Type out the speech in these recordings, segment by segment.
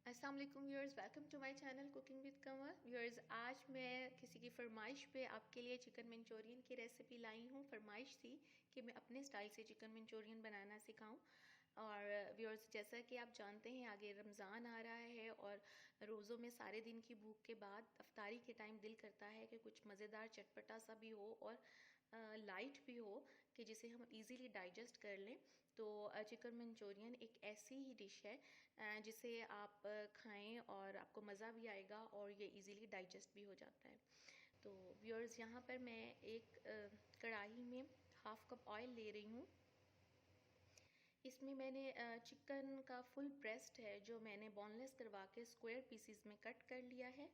अस्सलाम वालेकुम viewers, welcome to my channel cooking with Qamar. Viewers, आज मैं किसी की फरमाइश पे आपके लिए चिकन मंचूरियन की रेसिपी लाई हूँ। फरमाइश थी कि मैं अपने स्टाइल से चिकन मंचूरियन बनाना सिखाऊं। और व्यूअर्स, जैसा कि आप जानते हैं आगे रमज़ान आ रहा है और रोज़ों में सारे दिन की भूख के बाद अफ्तारी के टाइम दिल करता है कि कुछ मज़ेदार चटपटा सा भी हो और लाइट भी हो कि जिसे हम इजीली डाइजेस्ट कर लें। तो चिकन मंचूरियन एक ऐसी ही डिश है जिसे आप खाएं और आपको मज़ा भी आएगा और ये इजीली डाइजेस्ट भी हो जाता है। तो व्यूअर्स, यहाँ पर मैं एक कढ़ाई में हाफ कप ऑयल ले रही हूँ। इसमें मैंने चिकन का फुल ब्रेस्ट है जो मैंने बोनलेस करवा के स्क्वायर पीसीज में कट कर लिया है।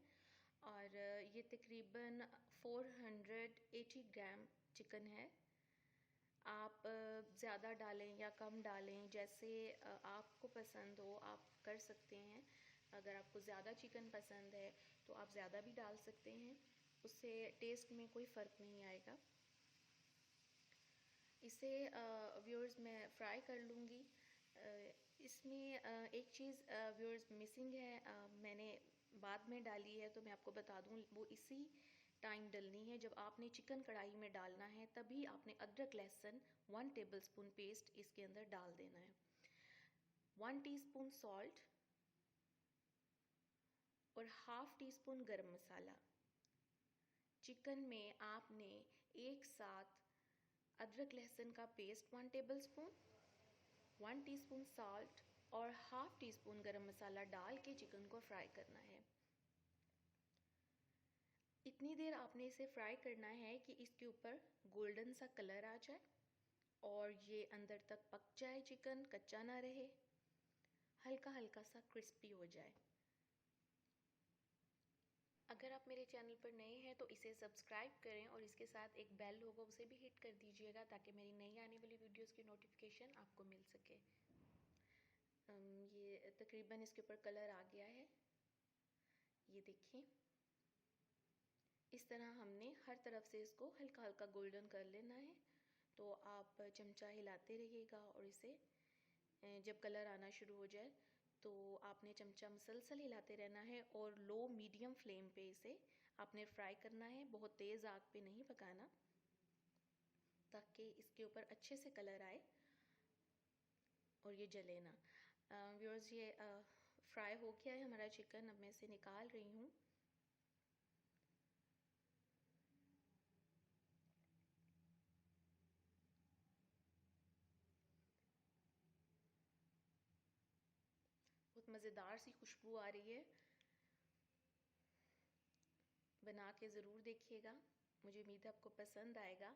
और ये तकरीबन 480 ग्राम चिकन है। आप ज़्यादा डालें या कम डालें, जैसे आपको पसंद हो आप कर सकते हैं। अगर आपको ज़्यादा चिकन पसंद है तो आप ज़्यादा भी डाल सकते हैं, उससे टेस्ट में कोई फ़र्क नहीं आएगा। इसे व्यूअर्स मैं फ्राई कर लूँगी। इसमें एक चीज़ व्यूअर्स मिसिंग है, मैंने बाद में डाली है तो मैं आपको बता दूँ, वो इसी टाइम डलनी है। जब आपने चिकन कढ़ाई में डालना है तभी आपने अदरक लहसुन 1 टेबलस्पून पेस्ट इसके अंदर डाल देना है, 1 टीस्पून सॉल्ट और हाफ टी स्पून गरम मसाला। चिकन में आपने एक साथ अदरक लहसुन का पेस्ट 1 टेबलस्पून, 1 टीस्पून सॉल्ट और हाफ टी स्पून गरम मसाला डाल के चिकन को फ्राई करना है। इतनी देर आपने इसे फ्राई करना है कि इसके ऊपर गोल्डन सा कलर आ जाए और ये अंदर तक पक जाए, चिकन कच्चा ना रहे, हल्का हल्का सा क्रिस्पी हो जाए। अगर आप मेरे चैनल पर नए हैं तो इसे सब्सक्राइब करें और इसके साथ एक बेल होगा उसे भी हिट कर दीजिएगा ताकि मेरी नई आने वाली वीडियोस की नोटिफिकेशन आपको मिल सके। ये तकरीबन इसके ऊपर कलर आ गया है, ये देखिए। इस तरह हमने हर तरफ से इसको हल्का हल्का गोल्डन कर लेना है। तो आप चमचा हिलाते रहिएगा और इसे जब कलर आना शुरू हो जाए तो आपने चमचा मुसलसल हिलाते रहना है और लो मीडियम फ्लेम पे इसे आपने फ्राई करना है, बहुत तेज़ आग पे नहीं पकाना, ताकि इसके ऊपर अच्छे से कलर आए और ये जले ना। व्यूअर्स, ये फ्राई हो गया है हमारा चिकन, अब मैं इसे निकाल रही हूँ। बहुत मज़ेदार सी खुशबू आ रही है, बना के ज़रूर देखिएगा, मुझे उम्मीद है आपको पसंद आएगा।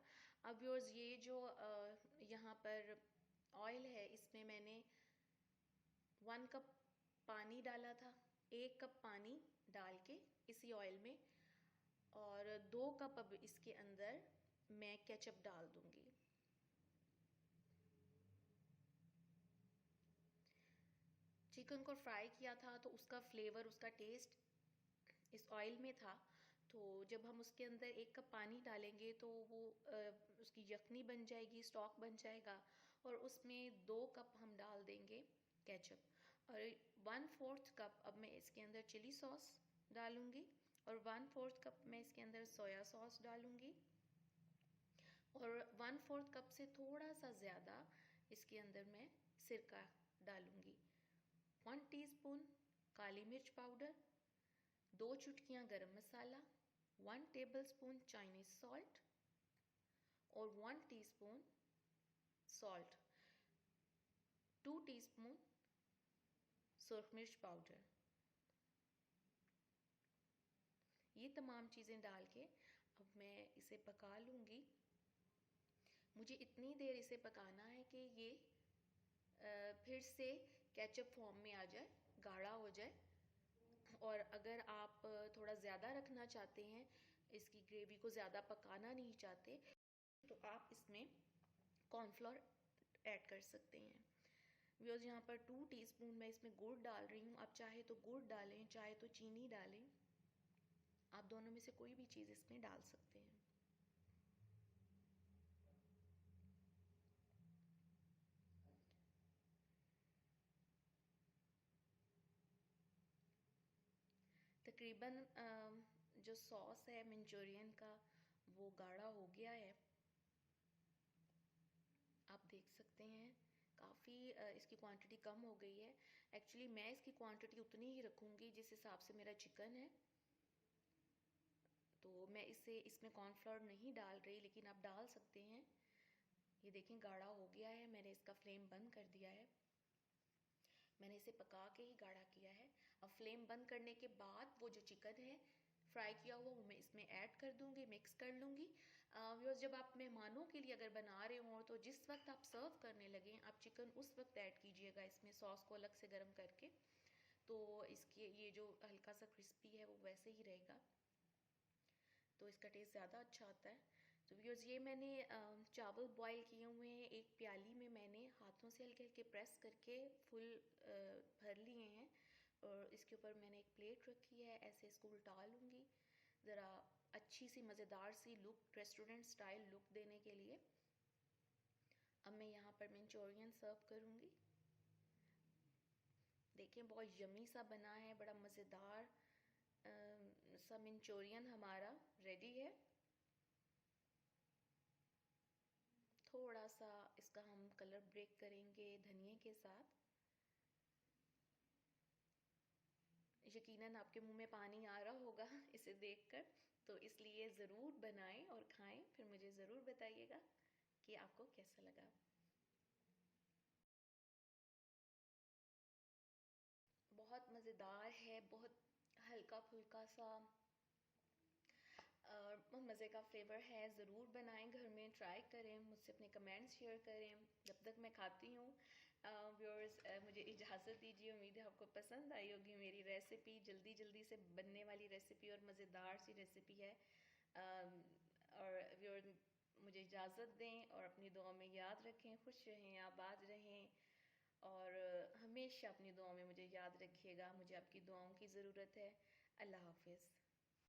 अब व्यूअर्स, ये जो यहाँ पर ऑयल है इसमें मैंने 1 कप पानी डाला था, 1 कप पानी डाल के इसी ऑयल में, और 2 कप अब इसके अंदर मैं केचप डाल दूंगी। चिकन को फ्राई किया था तो उसका फ्लेवर, उसका टेस्ट इस ऑयल में था। तो जब हम उसके अंदर 1 कप पानी डालेंगे तो वो उसकी यखनी बन जाएगी, स्टॉक बन जाएगा, और उसमें 2 कप हम डाल देंगे केचप। और 1/4 कप अब मैं इसके अंदर चिली सॉस डालूंगी और 1/4 कप मैं इसके अंदर सोया सॉस डालूंगी और 1/4 कप से थोड़ा सा ज़्यादा इसके अंदर मैं सिरका डालूंगी। 1 टीस्पून काली मिर्च पाउडर, 2 चुटकियाँ गरम मसाला, 1 टेबलस्पून चाइनीज सॉल्ट और 1 टीस्पून सॉल्ट, 2 टीस्पून सुरख मिर्च पाउडर। ये तमाम चीज़ें डाल के अब मैं इसे पका लूँगी। मुझे इतनी देर इसे पकाना है कि ये फिर से केचप फॉर्म में आ जाए, गाढ़ा हो जाए। और अगर आप थोड़ा ज़्यादा रखना चाहते हैं, इसकी ग्रेवी को ज़्यादा पकाना नहीं चाहते, तो आप इसमें कॉर्नफ्लोर ऐड कर सकते हैं। व्यूअर्स, यहाँ पर 2 टीस्पून मैं इसमें गुड़ डाल रही हूँ। आप चाहे तो गुड़ डालें, चाहे तो चीनी डालें, आप दोनों में से कोई भी चीज़ इसमें डाल सकते हैं। तकरीबन जो सॉस है मंचूरियन का वो गाढ़ा हो गया है, आप देख सकते हैं। काफ़ी इसकी क्वांटिटी कम हो गई है। एक्चुअली मैं इसकी क्वांटिटी उतनी ही रखूँगी जिस हिसाब से मेरा चिकन है, तो मैं इसमें कॉर्नफ्लोर नहीं डाल रही, लेकिन आप डाल सकते हैं। ये देखें गाढ़ा हो गया है, मैंने इसका फ्लेम बंद कर दिया है। मैंने इसे पका के ही गाढ़ा किया है। अब फ्लेम बंद करने के बाद वो जो चिकन है फ्राई किया हुआ वो मैं इसमें ऐड कर दूंगी, मिक्स कर लूँगी। व्यूअर्स, जब आप मेहमानों के लिए अगर बना रहे हों तो जिस वक्त आप सर्व करने लगें आप चिकन उस वक्त ऐड कीजिएगा इसमें, सॉस को अलग से गर्म करके, तो इसके ये जो हल्का सा क्रिस्पी है वो वैसे ही रहेगा, तो इसका टेस्ट ज़्यादा अच्छा आता है। तो व्यूअर्स, ये मैंने चावल बॉईल किए हुए हैं, एक प्याली में मैंने हाथों से हल्के हल्के प्रेस करके फुल भर लिए हैं, और इसके ऊपर मैंने एक प्लेट रखी है, ऐसे इसको उल्टा लूँगी ज़रा अच्छी सी मज़ेदार see look, restaurant style look देने के लिए। अब मैं यहाँ पर मंचूरियन सर्व करूँगी। देखें बहुत यमी सा बना है, बड़ा मज़ेदार सा मंचूरियन हमारा रेडी है। थोड़ा सा इसका हम कलर ब्रेक करेंगे धनिए के साथ। यकीनन आपके मुंह में पानी आ रहा होगा इसे देखकर, तो इसलिए ज़रूर बनाएं और खाएं, फिर मुझे ज़रूर बताइएगा कि आपको कैसा लगा। बहुत मज़ेदार है, बहुत हल्का फुल्का सा बहुत मज़े का फ्लेवर है। ज़रूर बनाएं, घर में ट्राई करें, मुझसे अपने कमेंट्स शेयर करें जब तक मैं खाती हूँ। व्यूअर्स, मुझे इजाज़त दीजिए। उम्मीद है आपको पसंद आई होगी मेरी रेसिपी, जल्दी जल्दी से बनने वाली रेसिपी और मज़ेदार सी रेसिपी है। और व्यूअर्स, मुझे इजाज़त दें और अपनी दुआ में याद रखें, खुश रहें, आबाद रहें, और हमेशा अपनी दुआ में मुझे याद रखिएगा। मुझे आपकी दुआओं की ज़रूरत है। अल्लाह हाफिज़।